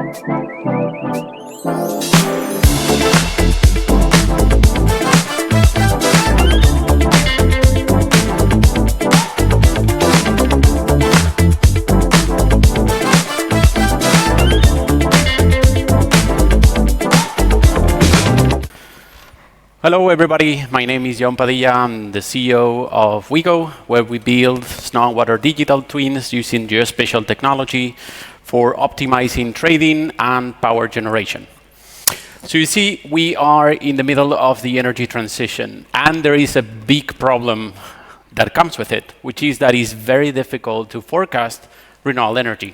Hello, everybody. My name is Padilla. I'm the CEO of Wegaw, where we build snow and water digital twins using geospatial technology for optimizing trading and power generation. So you see, we are in the middle of the energy transition, and there is a big problem that comes with it, which is that it's very difficult to forecast renewable energy.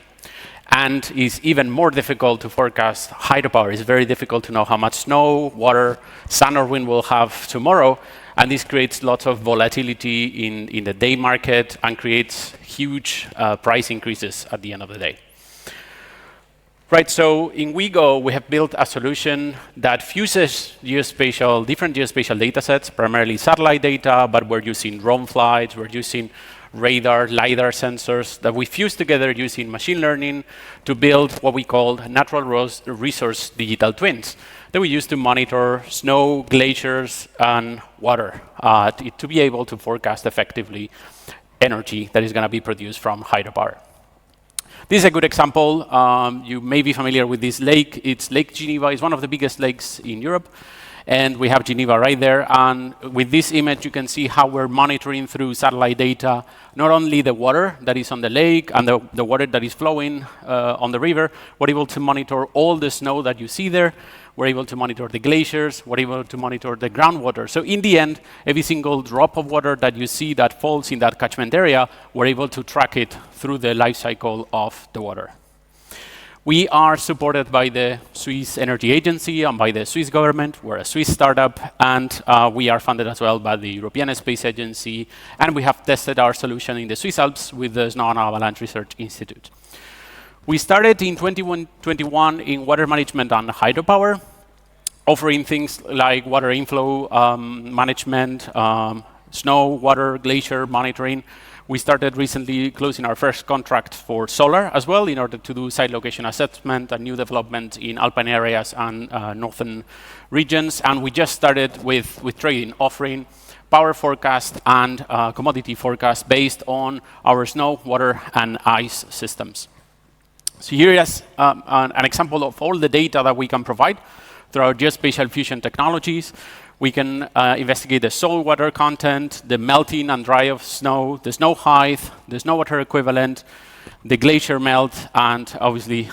And it's even more difficult to forecast hydropower. It's very difficult to know how much snow, water, sun, or wind we'll have tomorrow. And this creates lots of volatility in the day market and creates huge price increases at the end of the day. Right, so in Wegaw, we have built a solution that fuses different geospatial data sets, primarily satellite data, but we're using drone flights, we're using radar, LiDAR sensors that we fuse together using machine learning to build what we call natural resource digital twins that we use to monitor snow, glaciers, and water to be able to forecast effectively energy that is going to be produced from hydropower. This is a good example. You may be familiar with this lake. It's Lake Geneva. It's one of the biggest lakes in Europe. And we have Geneva right there. And with this image, you can see how we're monitoring through satellite data, not only the water that is on the lake and the water that is flowing on the river, we're able to monitor all the snow that you see there. We're able to monitor the glaciers. We're able to monitor the groundwater. So in the end, every single drop of water that you see that falls in that catchment area, we're able to track it through the life cycle of the water. We are supported by the Swiss Energy Agency and by the Swiss government. We're a Swiss startup, and we are funded as well by the European Space Agency, and we have tested our solution in the Swiss Alps with the Snow and Avalanche Research Institute. We started in 2021 in water management and hydropower, offering things like water inflow management, snow, water, glacier monitoring. We started recently closing our first contract for solar as well in order to do site location assessment and new development in alpine areas and northern regions. And we just started with trading, offering power forecast and commodity forecast based on our snow, water, and ice systems. So here is an example of all the data that we can provide through our geospatial fusion technologies. We can investigate the soil water content, the melting and dry of snow, the snow height, the snow water equivalent, the glacier melt, and obviously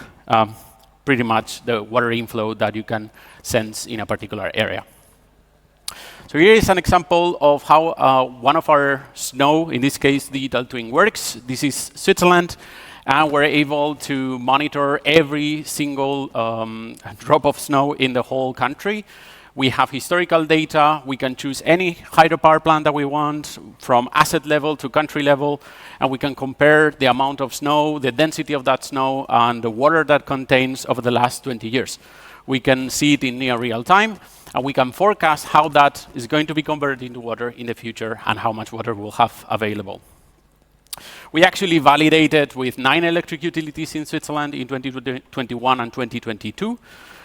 pretty much the water inflow that you can sense in a particular area. So here is an example of how one of our snow, in this case digital twin, works. This is Switzerland, and we're able to monitor every single drop of snow in the whole country. We have historical data. We can choose any hydropower plant that we want, from asset level to country level, and we can compare the amount of snow, the density of that snow, and the water that contains over the last 20 years. We can see it in near real time, and we can forecast how that is going to be converted into water in the future and how much water we'll have available. We actually validated with 9 electric utilities in Switzerland in 2021 and 2022.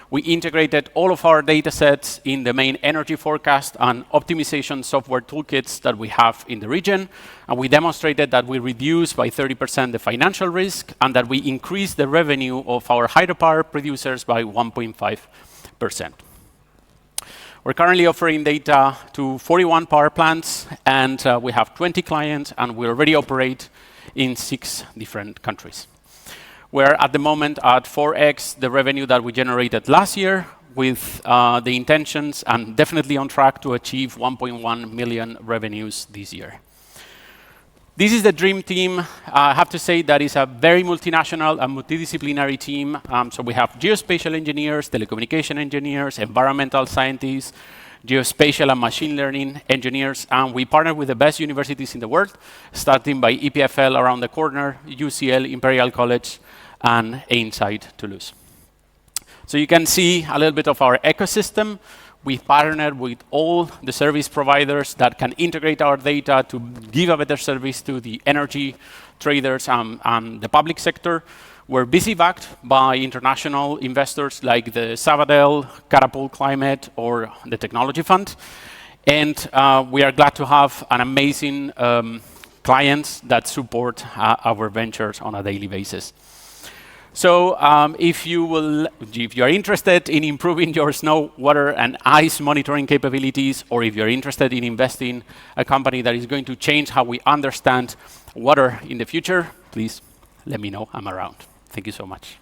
We integrated all of our data sets in the main energy forecast and optimization software toolkits that we have in the region. And we demonstrated that we reduced by 30% the financial risk and that we increased the revenue of our hydropower producers by 1.5%. We're currently offering data to 41 power plants, and we have 20 clients, and we already operate in 6 different countries. We're at the moment at 4x the revenue that we generated last year, with the intentions and definitely on track to achieve 1.1 million revenues this year. This is the dream team. I have to say that is a very multinational and multidisciplinary team. So we have geospatial engineers, telecommunication engineers, environmental scientists, geospatial and machine learning engineers, and we partner with the best universities in the world, starting by EPFL around the corner, UCL, Imperial College, and Ainside, Toulouse. So you can see a little bit of our ecosystem. We've partnered with all the service providers that can integrate our data to give a better service to the energy traders and the public sector. We're busy backed by international investors like the Sabadell, Catapult Climate, or the Technology Fund. And we are glad to have an amazing clients that support our ventures on a daily basis. So if you are interested in improving your snow, water, and ice monitoring capabilities, or if you're interested in investing a company that is going to change how we understand water in the future, please let me know. I'm around. Thank you so much.